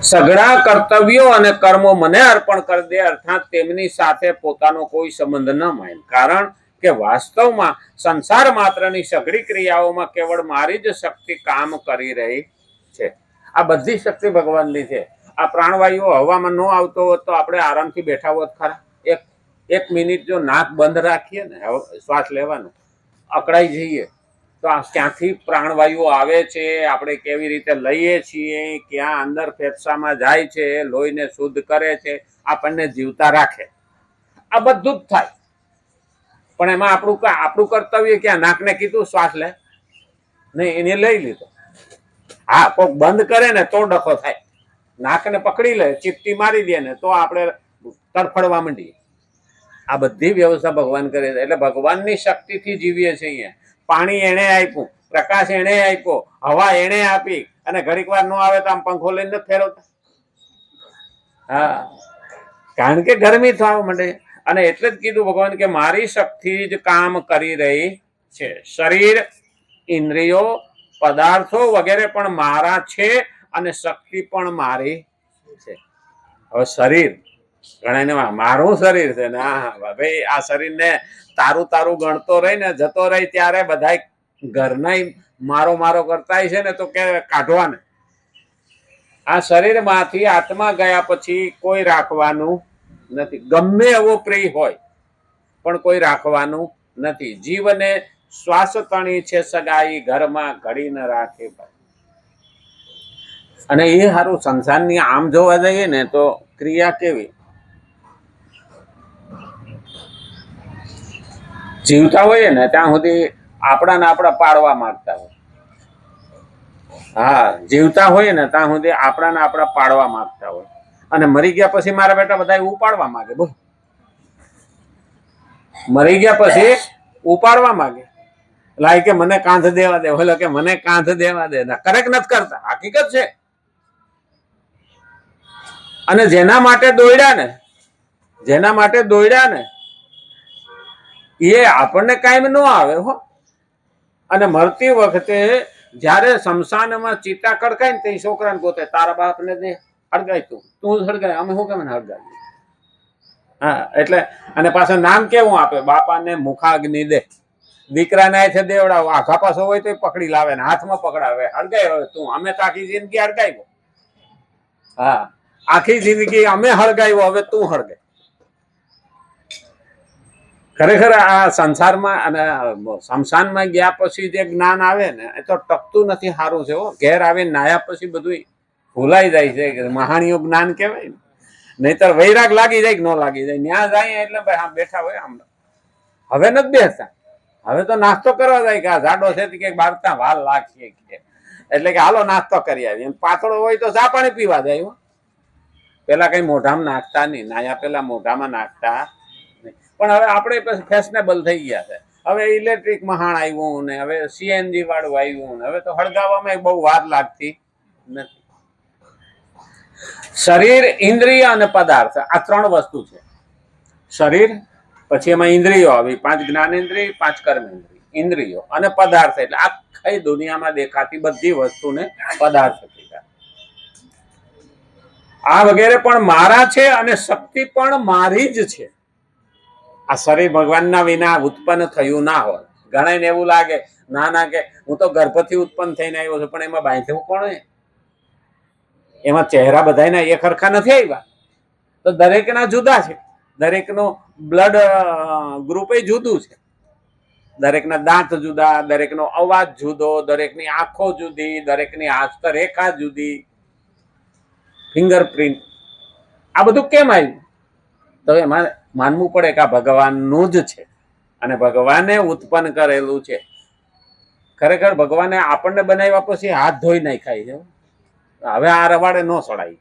સઘળા કર્તવ્યો અને કર્મો મને અર્પણ કરી દે, અર્થાત તેમની સાથે પોતાનો કોઈ સંબંધ ન માને. કારણ કે વાસ્તવમાં સંસાર માત્રની સઘળી ક્રિયાઓમાં કેવળ મારી જ શક્તિ કામ કરી રહી છે. આ બધી શક્તિ ભગવાનની છે. આ પ્રાણવાયુ હવામાં ન આવતો હોત તો આપણે આરામથી બેઠા હોત ખરા? એક મિનિટ જો નાક બંધ રાખીએ ને શ્વાસ લેવાનો, અકળાઈ જઈએ તો આ ક્યાંથી પ્રાણવાયુ આવે છે, આપણે કેવી રીતે લઈએ છીએ, ક્યાં અંદર ફેફસામાં જાય છે, લોહીને શુદ્ધ કરે છે, આપણને જીવતા રાખે. આ બધું જ થાય. પણ એમાં આપણું કર્તવ્ય ક્યાં? નાકને કીધું શ્વાસ લે, નહીં, એને લઈ લીધો. હા, કોક બંધ કરે ને તો ડખો થાય. નાકને પકડી લે, ચીપટી મારી દે ને તો આપણે તરફડવા માંડીએ. આ બધી વ્યવસ્થા ભગવાન કરે છે. એટલે ભગવાનની શક્તિથી જીવીએ છીએ. અહીંયા પાણી એણે આપ્યું, પ્રકાશ એણે આપ્યો, હવા એણે આપી, અને ઘડીક વાર ન આવે તો આમ પંખો લઈને જ ફેરવતા. હા, કારણ કે ગરમી થવા માંડે. અને એટલે જ કીધું ભગવાન કે મારી શક્તિ જ કામ કરી રહી છે. શરીર, ઇન્દ્રિયો, પદાર્થો વગેરે પણ મારા છે અને શક્તિ પણ મારી છે. હવે શરીર, ઘણાને મારું શરીર છે ને, હા ભાઈ, આ શરીરને તારું તારું ગણતો રહી ને જતો રહી ત્યારે બધા ઘરના મારો મારો કરતા છે ને, તો કે કાઢવાને. આ શરીરમાંથી આત્મા ગયા પછી કોઈ રાખવાનું નથી. ગમે એવો પ્રિય હોય પણ કોઈ રાખવાનું નથી. જીવને શ્વાસ તણી છે સગાઈ, ઘરમાં ઘડી ન રાખે. અને એ સારું સંસારની આમ જોવા જઈએ ને તો ક્રિયા કેવી, જીવતા હોઈએ ને ત્યાં સુધી આપણા પાડવા માંગતા હોય. હા, જીવતા હોઈએ ને ત્યાં સુધી આપણા પાડવા માંગતા હોય, અને મરી ગયા પછી મારા બેટા બધા ઉપાડવા માંગે. બોલ, મરી ગયા પછી ઉપાડવા માંગે. લાય કે મને કાંધ દેવા દે, ઓલો કે મને કાંધ દેવા દે. કરેક્ટ નથી કરતા, હકીકત છે. અને જેના માટે દોડ્યા ને એ આપણને કાયમ ન આવે હો. અને મરતી વખતે જયારે શમશાનમાં ચિતા કડકાય ને તે છોકરાને ગોતે, તારા બાપને દે હળગાય, તું હળગાય, અમે શું કેમ હળગાય. હા, એટલે અને પાછા નામ કેવું આપે, બાપાને મુખાગ્નિ દે. દીકરાને છે દેવડાવો, આઘા પાછો હોય તો પકડી લાવે ને હાથમાં પકડાવે, હળગાય હવે તું, અમે તો આખી જિંદગી હળગાવ્યો. હા, આખી જિંદગી અમે હળગાવ્યો, હવે તું હળગાય. ખરેખર આ સંસારમાં અને શમશાનમાં ગયા પછી જે જ્ઞાન આવે ને એ તો ટકતું નથી. સારું છે. ઘેર આવીને નાયા પછી બધું ભૂલાઈ જાય છે. મહાણીયું જ્ઞાન કહેવાય ને. નહીતર વૈરાગ લાગી જાય કે ન લાગી જાય. ન્યા જાય એટલે ભાઈ આમ બેઠા હોય. આમ હવે નથી બેસતા, હવે તો નાસ્તો કરવા જાય કે આ જાડો છે કે બારતા વાલ લાગશે, એટલે કે હાલો નાસ્તો કરી આવીએ. પાતળો હોય તો ચા પાણી પીવા જાય. પેલા કઈ મોઢામાં નાખતા નહીં, નાયા પેલા મોઢામાં નાખતા. પણ હવે આપણે ફેશનેબલ થઈ ગયા છે. હવે ઇલેક્ટ્રિક મહાણ આવ્યું ને, હવે સીએનજી વાળું આવ્યું ને, હવે તો હળગાવવામાં બહુ વાર લાગતી નથી. શરીર, ઇન્દ્રિય અને પદાર્થ, આ ત્રણ વસ્તુ છે. શરીર, પછી એમાં ઇન્દ્રિયો આવી, 5 જ્ઞાનેન્દ્રિય, 5 કર્મેન્દ્રિય, ઇન્દ્રિયો અને પદાર્થ. એટલે આખી દુનિયામાં દેખાતી બધી વસ્તુને પદાર્થ કહેવાય. આ વગેરે પણ મારા છે અને શક્તિ પણ મારી જ છે. આ શરીર ભગવાનના વિના ઉત્પન્ન થયું ના હોય. ઘણાને એવું લાગે ના કે હું તો ગર્ભથી ઉત્પન્ન થઈને આવ્યો છું, પણ એમાં બાંધ્યું કોણ? એમાં ચહેરા બધાના એક સરખા નથી આવ્યા. તો દરેકના જુદા છે. દરેકનો બ્લડ ગ્રુપ જુદું છે. દરેકના દાંત જુદા, દરેકનો અવાજ જુદો, દરેકની આંખો જુદી, દરેકની હસ્તરેખા જુદી, ફિંગરપ્રિન્ટ. આ બધું કેમ આવ્યું? તો એમાં માનવું પડે કે આ ભગવાનનું જ છે અને ભગવાને ઉત્પન્ન કરેલું છે. ખરેખર ભગવાને આપણને બનાવ્યા પછી હાથ ધોઈ નાખાય છે. હવે આ રવાડે ન સડાય.